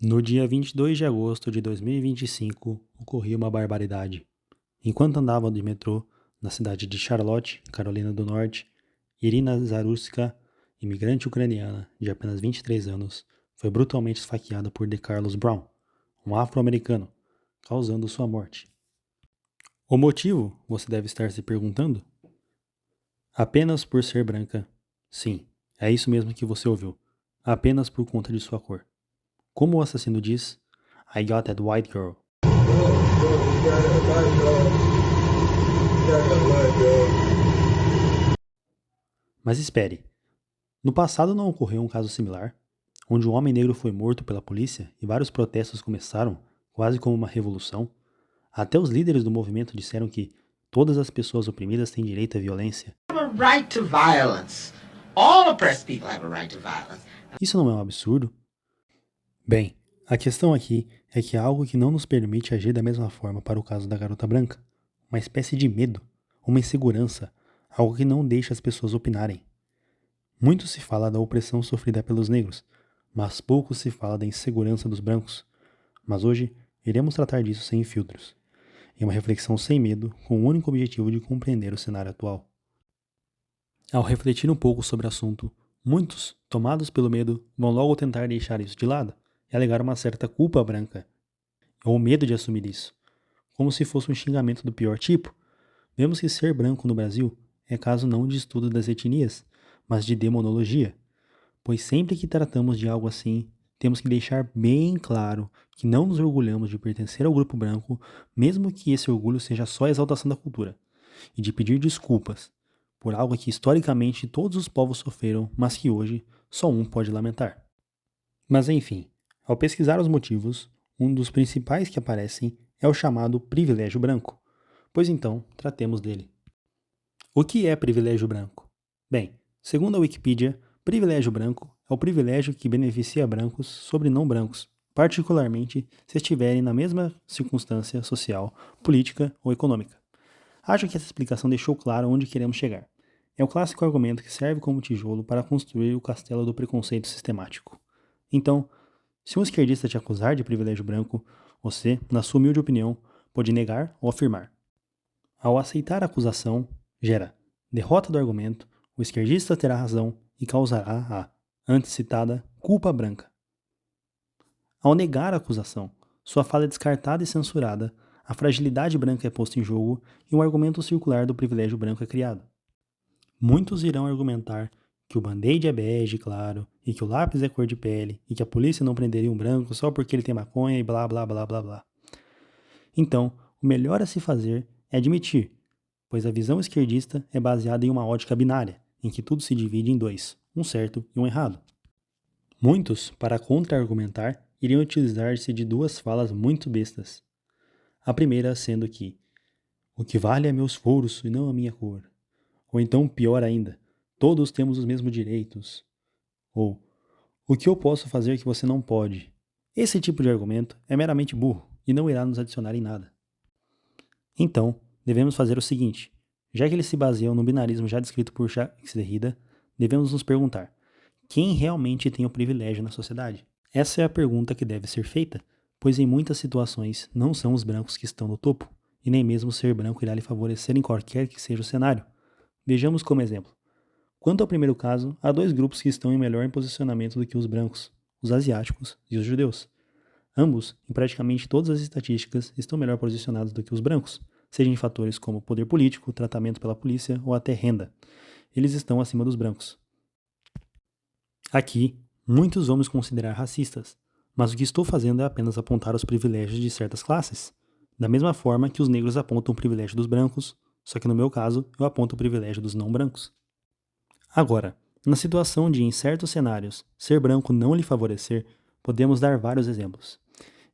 No dia 22 de agosto de 2025, ocorreu uma barbaridade. Enquanto andava de metrô na cidade de Charlotte, Carolina do Norte, Irina Zaruska, imigrante ucraniana de apenas 23 anos, foi brutalmente esfaqueada por DeCarlos Brown, um afro-americano, causando sua morte. O motivo, você deve estar se perguntando? Apenas por ser branca. Sim, é isso mesmo que você ouviu. Apenas por conta de sua cor. Como o assassino diz, I got that white girl. Mas espere, no passado não ocorreu um caso similar, onde um homem negro foi morto pela polícia e vários protestos começaram, quase como uma revolução? Até os líderes do movimento disseram que todas as pessoas oprimidas têm direito à violência. Right to violence. All oppressed people have a right to violence. Isso não é um absurdo? Bem, a questão aqui é que é algo que não nos permite agir da mesma forma para o caso da garota branca. Uma espécie de medo, uma insegurança, algo que não deixa as pessoas opinarem. Muito se fala da opressão sofrida pelos negros, mas pouco se fala da insegurança dos brancos. Mas hoje iremos tratar disso sem filtros, em uma reflexão sem medo, com o único objetivo de compreender o cenário atual. Ao refletir um pouco sobre o assunto, muitos, tomados pelo medo, vão logo tentar deixar isso de lado e alegar uma certa culpa branca, ou medo de assumir isso, como se fosse um xingamento do pior tipo. Vemos que ser branco no Brasil é caso não de estudo das etnias, mas de demonologia, pois sempre que tratamos de algo assim, temos que deixar bem claro que não nos orgulhamos de pertencer ao grupo branco, mesmo que esse orgulho seja só a exaltação da cultura, e de pedir desculpas por algo que historicamente todos os povos sofreram, mas que hoje só um pode lamentar. Mas enfim, ao pesquisar os motivos, um dos principais que aparecem é o chamado privilégio branco. Pois então, tratemos dele. O que é privilégio branco? Bem, segundo a Wikipedia, privilégio branco é o privilégio que beneficia brancos sobre não brancos, particularmente se estiverem na mesma circunstância social, política ou econômica. Acho que essa explicação deixou claro onde queremos chegar. É o clássico argumento que serve como tijolo para construir o castelo do preconceito sistemático. Então, se um esquerdista te acusar de privilégio branco, você, na sua humilde opinião, pode negar ou afirmar. Ao aceitar a acusação, gera derrota do argumento, o esquerdista terá razão e causará a, antes citada, culpa branca. Ao negar a acusação, sua fala é descartada e censurada, a fragilidade branca é posta em jogo e um argumento circular do privilégio branco é criado. Muitos irão argumentar que o band-aid é bege, claro, e que o lápis é cor de pele, e que a polícia não prenderia um branco só porque ele tem maconha e blá blá blá blá blá. Então, o melhor a se fazer é admitir, pois a visão esquerdista é baseada em uma ótica binária, em que tudo se divide em dois, um certo e um errado. Muitos, para contra-argumentar, iriam utilizar-se de duas falas muito bestas. A primeira sendo que o que vale é meu esforço e não a minha cor. Ou então, pior ainda, todos temos os mesmos direitos. Ou, o que eu posso fazer que você não pode? Esse tipo de argumento é meramente burro e não irá nos adicionar em nada. Então, devemos fazer o seguinte: já que eles se baseiam no binarismo já descrito por Jacques Derrida, devemos nos perguntar: quem realmente tem o privilégio na sociedade? Essa é a pergunta que deve ser feita, pois em muitas situações não são os brancos que estão no topo, e nem mesmo ser branco irá lhe favorecer em qualquer que seja o cenário. Vejamos como exemplo. Quanto ao primeiro caso, há dois grupos que estão em melhor posicionamento do que os brancos, os asiáticos e os judeus. Ambos, em praticamente todas as estatísticas, estão melhor posicionados do que os brancos, seja em fatores como poder político, tratamento pela polícia ou até renda. Eles estão acima dos brancos. Aqui, muitos vão nos considerar racistas, mas o que estou fazendo é apenas apontar os privilégios de certas classes, da mesma forma que os negros apontam o privilégio dos brancos, só que no meu caso, eu aponto o privilégio dos não brancos. Agora, na situação de, em certos cenários, ser branco não lhe favorecer, podemos dar vários exemplos.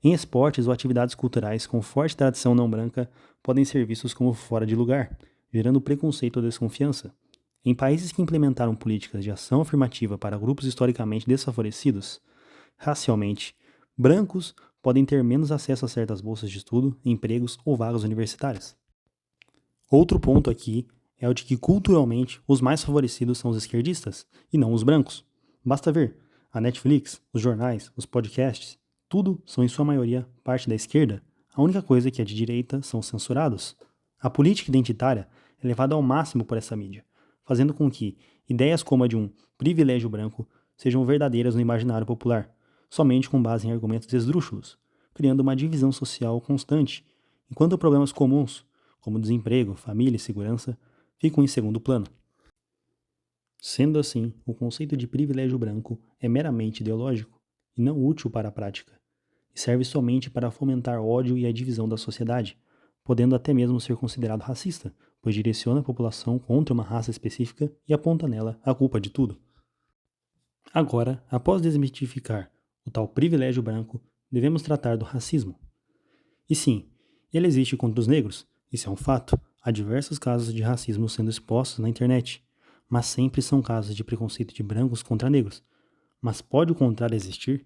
Em esportes ou atividades culturais com forte tradição não branca, podem ser vistos como fora de lugar, gerando preconceito ou desconfiança. Em países que implementaram políticas de ação afirmativa para grupos historicamente desfavorecidos, racialmente, brancos podem ter menos acesso a certas bolsas de estudo, empregos ou vagas universitárias. Outro ponto aqui é o de que culturalmente os mais favorecidos são os esquerdistas e não os brancos. Basta ver a Netflix, os jornais, os podcasts, Tudo são, em sua maioria, parte da esquerda. A única coisa que é de direita são censurados. A política identitária é levada ao máximo por essa mídia, fazendo com que ideias como a de um privilégio branco sejam verdadeiras no imaginário popular, somente com base em argumentos esdrúxulos, criando uma divisão social constante, enquanto problemas comuns, como desemprego, família e segurança, ficam em segundo plano. Sendo assim, o conceito de privilégio branco é meramente ideológico e não útil para a prática, e serve somente para fomentar ódio e a divisão da sociedade, podendo até mesmo ser considerado racista, pois direciona a população contra uma raça específica e aponta nela a culpa de tudo. Agora, após desmitificar o tal privilégio branco, devemos tratar do racismo. E sim, ele existe contra os negros, isso é um fato. Há diversos casos de racismo sendo expostos na internet, mas sempre são casos de preconceito de brancos contra negros. Mas pode o contrário existir?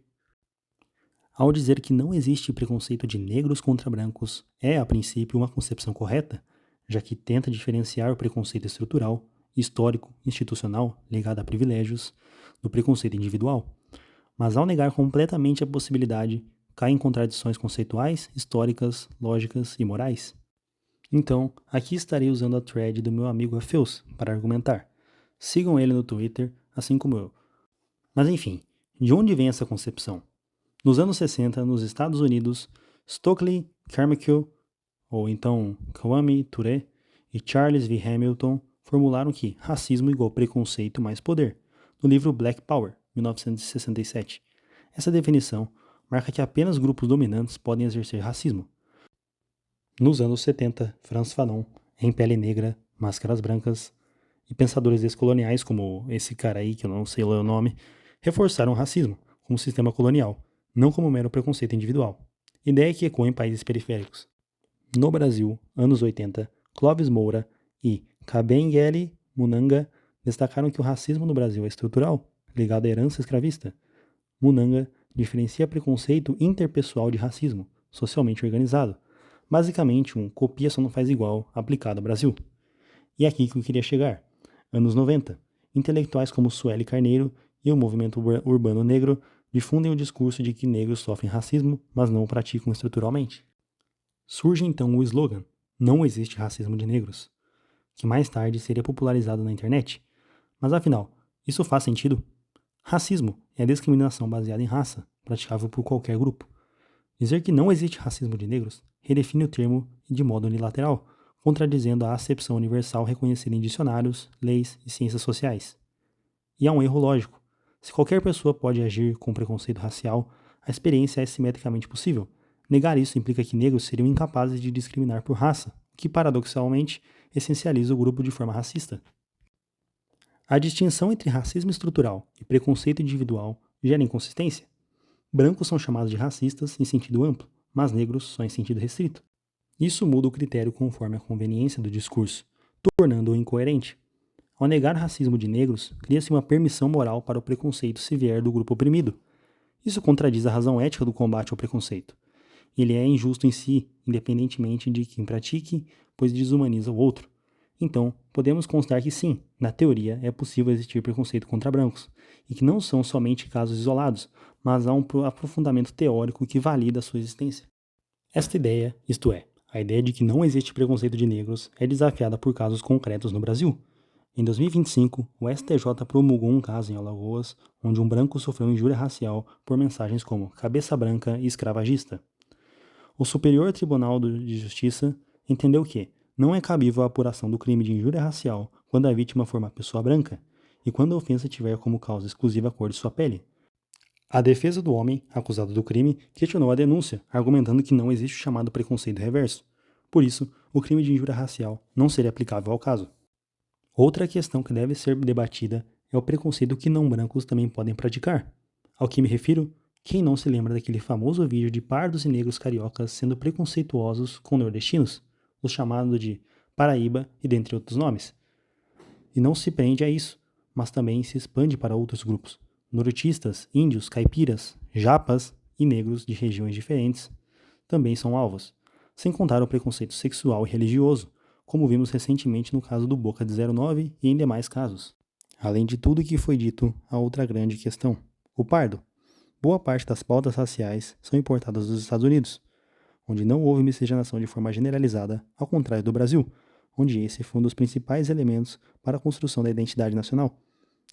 Ao dizer que não existe preconceito de negros contra brancos, é, a princípio, uma concepção correta, já que tenta diferenciar o preconceito estrutural, histórico, institucional, ligado a privilégios, do preconceito individual. Mas ao negar completamente a possibilidade, cai em contradições conceituais, históricas, lógicas e morais. Então, aqui estarei usando a thread do meu amigo Afeus para argumentar. Sigam ele no Twitter, assim como eu. Mas enfim, de onde vem essa concepção? Nos anos 60, nos Estados Unidos, Stokely Carmichael, ou então Kwame Ture, e Charles V. Hamilton formularam que racismo igual preconceito mais poder, no livro Black Power, 1967. Essa definição marca que apenas grupos dominantes podem exercer racismo. Nos anos 70, Frantz Fanon, Em Pele Negra, Máscaras Brancas, e pensadores descoloniais como esse cara aí, que eu não sei ler o nome, reforçaram o racismo como sistema colonial, não como mero preconceito individual. Ideia que ecoa em países periféricos. No Brasil, anos 80, Clóvis Moura e Kabengele Munanga destacaram que o racismo no Brasil é estrutural, ligado à herança escravista. Munanga diferencia preconceito interpessoal de racismo, socialmente organizado. Basicamente, um copia só não faz igual aplicado ao Brasil. E é aqui que eu queria chegar. Anos 90. Intelectuais como Sueli Carneiro e o movimento urbano negro difundem o discurso de que negros sofrem racismo, mas não o praticam estruturalmente. Surge então o slogan "Não existe racismo de negros", que mais tarde seria popularizado na internet. Mas afinal, isso faz sentido? Racismo é a discriminação baseada em raça, praticável por qualquer grupo. Dizer que não existe racismo de negros redefine o termo de modo unilateral, contradizendo a acepção universal reconhecida em dicionários, leis e ciências sociais. E há um erro lógico. Se qualquer pessoa pode agir com preconceito racial, a experiência é simetricamente possível. Negar isso implica que negros seriam incapazes de discriminar por raça, o que paradoxalmente essencializa o grupo de forma racista. A distinção entre racismo estrutural e preconceito individual gera inconsistência. Brancos são chamados de racistas em sentido amplo, mas negros só em sentido restrito. Isso muda o critério conforme a conveniência do discurso, tornando-o incoerente. Ao negar racismo de negros, cria-se uma permissão moral para o preconceito se vier do grupo oprimido. Isso contradiz a razão ética do combate ao preconceito. Ele é injusto em si, independentemente de quem pratique, pois desumaniza o outro. Então, podemos constar que sim, na teoria, é possível existir preconceito contra brancos, e que não são somente casos isolados, mas há um aprofundamento teórico que valida a sua existência. Esta ideia, isto é, a ideia de que não existe preconceito de negros, é desafiada por casos concretos no Brasil. Em 2025, o STJ promulgou um caso em Alagoas, onde um branco sofreu injúria racial por mensagens como cabeça branca e escravagista. O Superior Tribunal de Justiça entendeu que não é cabível a apuração do crime de injúria racial quando a vítima for uma pessoa branca e quando a ofensa tiver como causa exclusiva a cor de sua pele. A defesa do homem, acusado do crime, questionou a denúncia, argumentando que não existe o chamado preconceito reverso. Por isso, o crime de injúria racial não seria aplicável ao caso. Outra questão que deve ser debatida é o preconceito que não brancos também podem praticar. Ao que me refiro? Quem não se lembra daquele famoso vídeo de pardos e negros cariocas sendo preconceituosos com nordestinos, os chamados de Paraíba e dentre outros nomes? E não se prende a isso, mas também se expande para outros grupos. Nortistas, índios, caipiras, japas e negros de regiões diferentes também são alvos, sem contar o preconceito sexual e religioso, como vimos recentemente no caso do Boca de 09 e em demais casos. Além de tudo o que foi dito, há outra grande questão: o pardo. Boa parte das pautas raciais são importadas dos Estados Unidos, onde não houve miscigenação de forma generalizada, ao contrário do Brasil, onde esse foi um dos principais elementos para a construção da identidade nacional.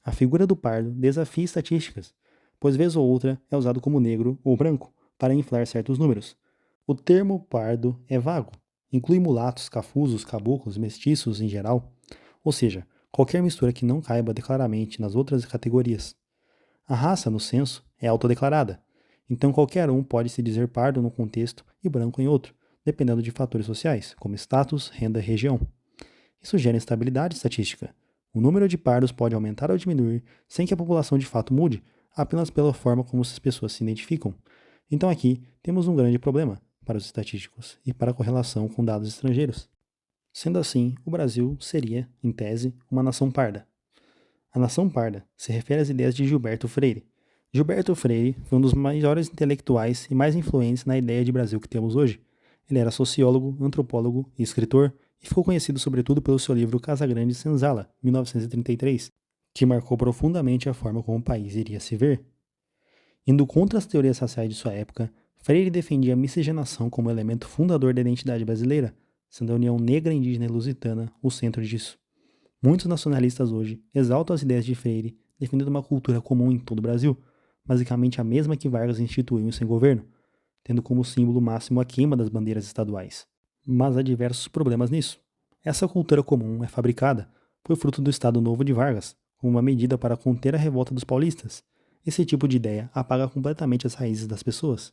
A figura do pardo desafia estatísticas, pois vez ou outra é usado como negro ou branco para inflar certos números. O termo pardo é vago, inclui mulatos, cafusos, caboclos, mestiços em geral, ou seja, qualquer mistura que não caiba claramente nas outras categorias. A raça, no censo, é autodeclarada, então qualquer um pode se dizer pardo num contexto e branco em outro, dependendo de fatores sociais, como status, renda e região. Isso gera instabilidade estatística. O número de pardos pode aumentar ou diminuir sem que a população de fato mude, apenas pela forma como as pessoas se identificam. Então aqui temos um grande problema para os estatísticos e para a correlação com dados estrangeiros. Sendo assim, o Brasil seria, em tese, uma nação parda. A nação parda se refere às ideias de Gilberto Freire. Gilberto Freire foi um dos maiores intelectuais e mais influentes na ideia de Brasil que temos hoje. Ele era sociólogo, antropólogo e escritor, e ficou conhecido sobretudo pelo seu livro Casagrande e Senzala, 1933, que marcou profundamente a forma como o país iria se ver. Indo contra as teorias raciais de sua época, Freire defendia a miscigenação como elemento fundador da identidade brasileira, sendo a união negra, indígena e lusitana o centro disso. Muitos nacionalistas hoje exaltam as ideias de Freire, defendendo uma cultura comum em todo o Brasil, basicamente a mesma que Vargas instituiu em seu governo, tendo como símbolo máximo a queima das bandeiras estaduais. Mas há diversos problemas nisso. Essa cultura comum é fabricada, foi fruto do Estado Novo de Vargas, como uma medida para conter a revolta dos paulistas. Esse tipo de ideia apaga completamente as raízes das pessoas.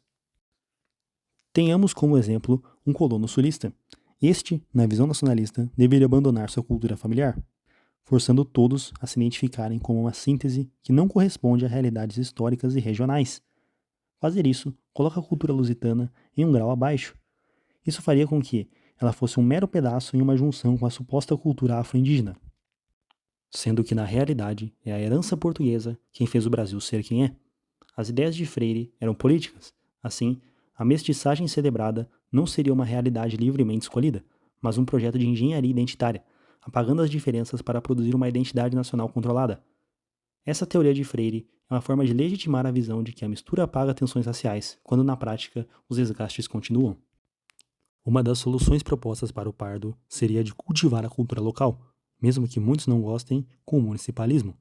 Tenhamos como exemplo um colono sulista. Este, na visão nacionalista, deveria abandonar sua cultura familiar, forçando todos a se identificarem como uma síntese que não corresponde a realidades históricas e regionais. Fazer isso coloca a cultura lusitana em um grau abaixo. Isso faria com que ela fosse um mero pedaço em uma junção com a suposta cultura afro-indígena, sendo que na realidade é a herança portuguesa quem fez o Brasil ser quem é. As ideias de Freire eram políticas, assim, a mestiçagem celebrada não seria uma realidade livremente escolhida, mas um projeto de engenharia identitária, apagando as diferenças para produzir uma identidade nacional controlada. Essa teoria de Freire é uma forma de legitimar a visão de que a mistura apaga tensões raciais, quando na prática os desgastes continuam. Uma das soluções propostas para o pardo seria a de cultivar a cultura local, mesmo que muitos não gostem, com o municipalismo.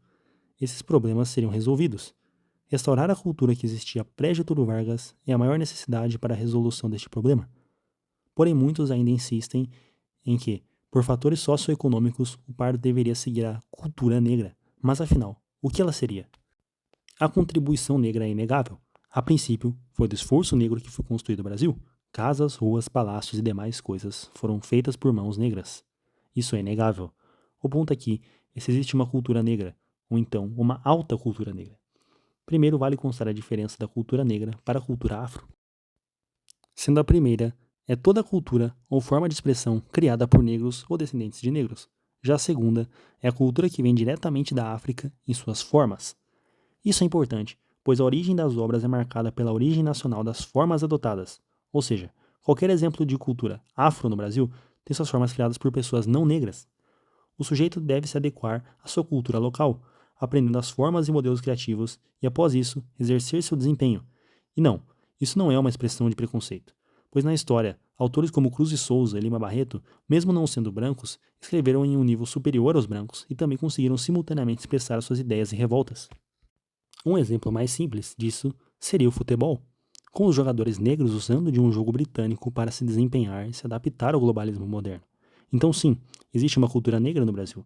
Esses problemas seriam resolvidos. Restaurar a cultura que existia pré-Getúlio Vargas é a maior necessidade para a resolução deste problema. Porém, muitos ainda insistem em que, por fatores socioeconômicos, o pardo deveria seguir a cultura negra. Mas afinal, o que ela seria? A contribuição negra é inegável. A princípio, foi do esforço negro que foi construído o Brasil. Casas, ruas, palácios e demais coisas foram feitas por mãos negras. Isso é inegável. O ponto aqui é se existe uma cultura negra, ou então uma alta cultura negra. Primeiro vale constar a diferença da cultura negra para a cultura afro. Sendo a primeira, é toda a cultura ou forma de expressão criada por negros ou descendentes de negros. Já a segunda é a cultura que vem diretamente da África em suas formas. Isso é importante, pois a origem das obras é marcada pela origem nacional das formas adotadas. Ou seja, qualquer exemplo de cultura afro no Brasil tem suas formas criadas por pessoas não negras. O sujeito deve se adequar à sua cultura local, aprendendo as formas e modelos criativos e, após isso, exercer seu desempenho. E não, isso não é uma expressão de preconceito, pois na história, autores como Cruz de Souza e Lima Barreto, mesmo não sendo brancos, escreveram em um nível superior aos brancos e também conseguiram simultaneamente expressar suas ideias e revoltas. Um exemplo mais simples disso seria o futebol, com os jogadores negros usando de um jogo britânico para se desempenhar e se adaptar ao globalismo moderno. Então sim, existe uma cultura negra no Brasil,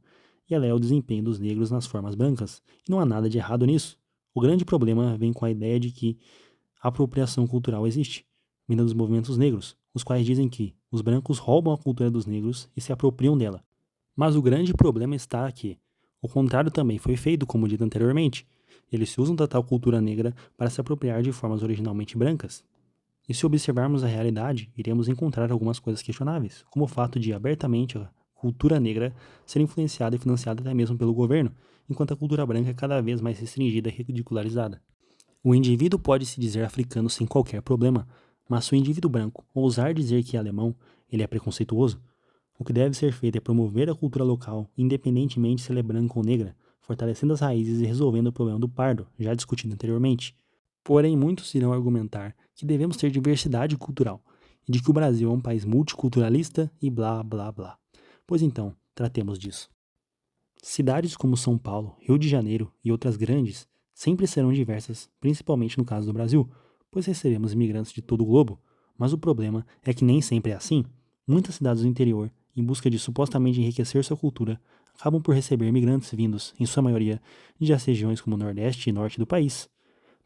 e ela é o desempenho dos negros nas formas brancas, e não há nada de errado nisso. O grande problema vem com a ideia de que a apropriação cultural existe, vinda dos movimentos negros, os quais dizem que os brancos roubam a cultura dos negros e se apropriam dela. Mas o grande problema está aqui. O contrário também foi feito, como dito anteriormente. Eles se usam da tal cultura negra para se apropriar de formas originalmente brancas. E se observarmos a realidade, iremos encontrar algumas coisas questionáveis, como o fato de abertamente a cultura negra ser influenciada e financiada até mesmo pelo governo, enquanto a cultura branca é cada vez mais restringida e ridicularizada. O indivíduo pode se dizer africano sem qualquer problema, mas se o indivíduo branco ousar dizer que é alemão, ele é preconceituoso. O que deve ser feito é promover a cultura local, independentemente se ela é branca ou negra, fortalecendo as raízes e resolvendo o problema do pardo, já discutido anteriormente. Porém, muitos irão argumentar que devemos ter diversidade cultural e de que o Brasil é um país multiculturalista e blá blá blá. Pois então, tratemos disso. Cidades como São Paulo, Rio de Janeiro e outras grandes sempre serão diversas, principalmente no caso do Brasil, pois recebemos imigrantes de todo o globo. Mas o problema é que nem sempre é assim. Muitas cidades do interior, em busca de supostamente enriquecer sua cultura, acabam por receber imigrantes vindos, em sua maioria, de as regiões como o Nordeste e Norte do país.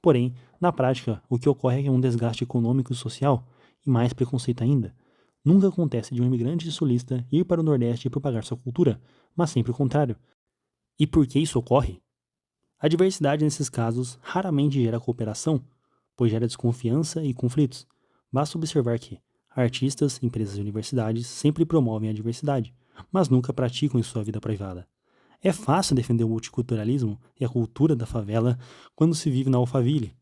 Porém, na prática, o que ocorre é um desgaste econômico e social, e mais preconceito ainda. Nunca acontece de um imigrante sulista ir para o Nordeste e propagar sua cultura, mas sempre o contrário. E por que isso ocorre? A diversidade nesses casos raramente gera cooperação, pois gera desconfiança e conflitos. Basta observar que artistas, empresas e universidades sempre promovem a diversidade, mas nunca praticam em sua vida privada. É fácil defender o multiculturalismo e a cultura da favela quando se vive na Alphaville.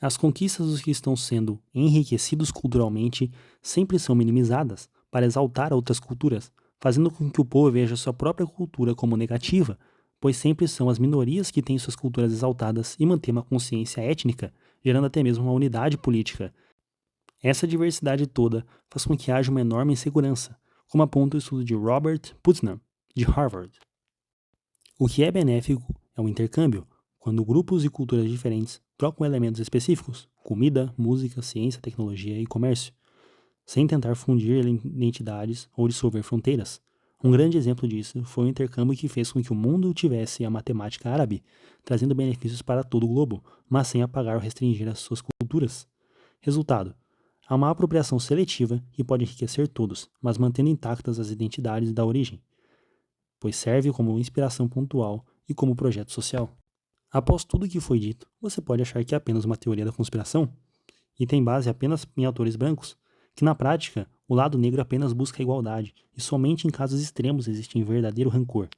As conquistas dos que estão sendo enriquecidos culturalmente sempre são minimizadas para exaltar outras culturas, fazendo com que o povo veja sua própria cultura como negativa, pois sempre são as minorias que têm suas culturas exaltadas e mantêm uma consciência étnica, gerando até mesmo uma unidade política. Essa diversidade toda faz com que haja uma enorme insegurança, como aponta o estudo de Robert Putnam, de Harvard. O que é benéfico é o intercâmbio, quando grupos e culturas diferentes trocam elementos específicos, comida, música, ciência, tecnologia e comércio, sem tentar fundir identidades ou dissolver fronteiras. Um grande exemplo disso foi o intercâmbio que fez com que o mundo tivesse a matemática árabe, trazendo benefícios para todo o globo, mas sem apagar ou restringir as suas culturas. Resultado: há uma apropriação seletiva que pode enriquecer todos, mas mantendo intactas as identidades da origem, pois serve como inspiração pontual e como projeto social. Após tudo o que foi dito, você pode achar que é apenas uma teoria da conspiração e tem base apenas em autores brancos, que na prática o lado negro apenas busca a igualdade e somente em casos extremos existe um verdadeiro rancor.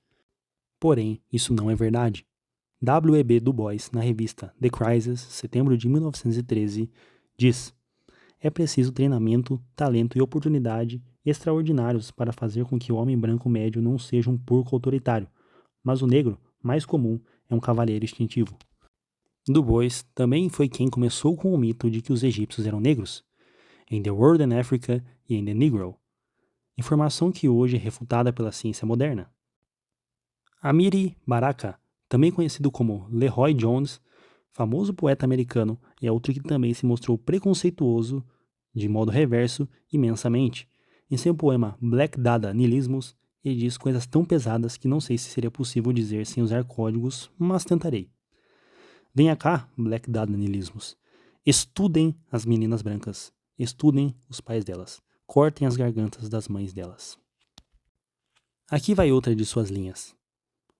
Porém, isso não é verdade. W.E.B. Du Bois, na revista The Crisis, setembro de 1913, diz: é preciso treinamento, talento e oportunidade extraordinários para fazer com que o homem branco médio não seja um porco autoritário, mas o negro, mais comum, é um cavalheiro instintivo. Du Bois também foi quem começou com o mito de que os egípcios eram negros, em The World and Africa e em The Negro, informação que hoje é refutada pela ciência moderna. Amiri Baraka, também conhecido como LeRoy Jones, famoso poeta americano, é outro que também se mostrou preconceituoso, de modo reverso, imensamente. Em seu poema Black Dada Nihilismus, ele diz coisas tão pesadas que não sei se seria possível dizer sem usar códigos, mas tentarei. Venha cá, Black Dada Nihilismus. Estudem as meninas brancas. Estudem os pais delas. Cortem as gargantas das mães delas. Aqui vai outra de suas linhas.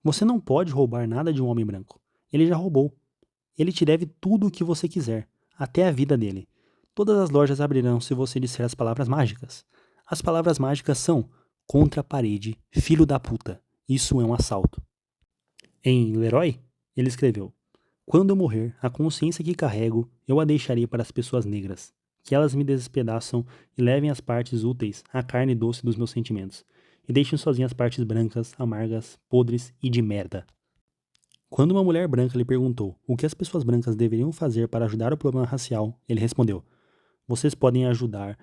Você não pode roubar nada de um homem branco. Ele já roubou. Ele te deve tudo o que você quiser, até a vida dele. Todas as lojas abrirão se você disser as palavras mágicas. As palavras mágicas são contra a parede, filho da puta. Isso é um assalto. Em Leroy, ele escreveu: quando eu morrer, a consciência que carrego, eu a deixarei para as pessoas negras, que elas me despedaçam e levem as partes úteis, a carne doce dos meus sentimentos, e deixem sozinhas as partes brancas, amargas, podres e de merda. Quando uma mulher branca lhe perguntou o que as pessoas brancas deveriam fazer para ajudar o problema racial, ele respondeu: vocês podem ajudar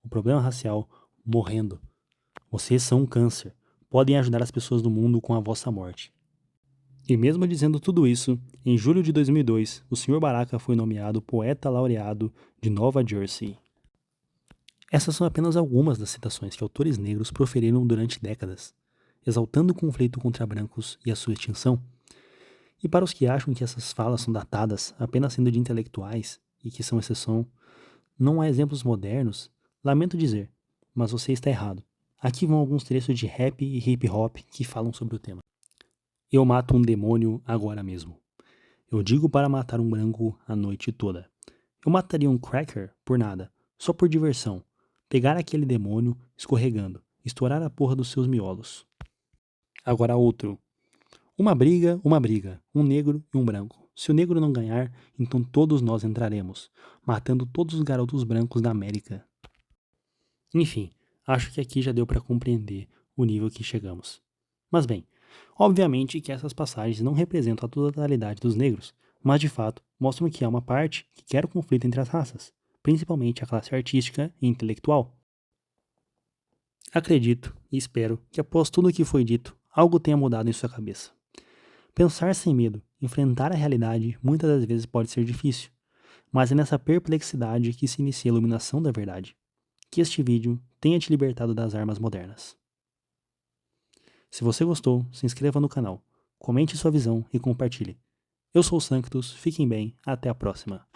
o problema racial morrendo. Vocês são um câncer. Podem ajudar as pessoas do mundo com a vossa morte. E mesmo dizendo tudo isso, em julho de 2002, o Sr. Baraka foi nomeado poeta laureado de Nova Jersey. Essas são apenas algumas das citações que autores negros proferiram durante décadas, exaltando o conflito contra brancos e a sua extinção. E para os que acham que essas falas são datadas apenas sendo de intelectuais e que são exceção, não há exemplos modernos, lamento dizer, mas você está errado. Aqui vão alguns trechos de rap e hip hop que falam sobre o tema. Eu mato um demônio agora mesmo. Eu digo para matar um branco a noite toda. Eu mataria um cracker por nada, só por diversão. Pegar aquele demônio escorregando, estourar a porra dos seus miolos. Agora outro. Uma briga, um negro e um branco. Se o negro não ganhar, então todos nós entraremos, matando todos os garotos brancos da América. Enfim, acho que aqui já deu para compreender o nível que chegamos. Mas bem, obviamente que essas passagens não representam a totalidade dos negros, mas de fato mostram que há uma parte que quer o conflito entre as raças, principalmente a classe artística e intelectual. Acredito e espero que após tudo o que foi dito, algo tenha mudado em sua cabeça. Pensar sem medo, enfrentar a realidade, muitas das vezes pode ser difícil, mas é nessa perplexidade que se inicia a iluminação da verdade. Que este vídeo tenha te libertado das armas modernas. Se você gostou, se inscreva no canal, comente sua visão e compartilhe. Eu sou o Sanctus, fiquem bem, até a próxima.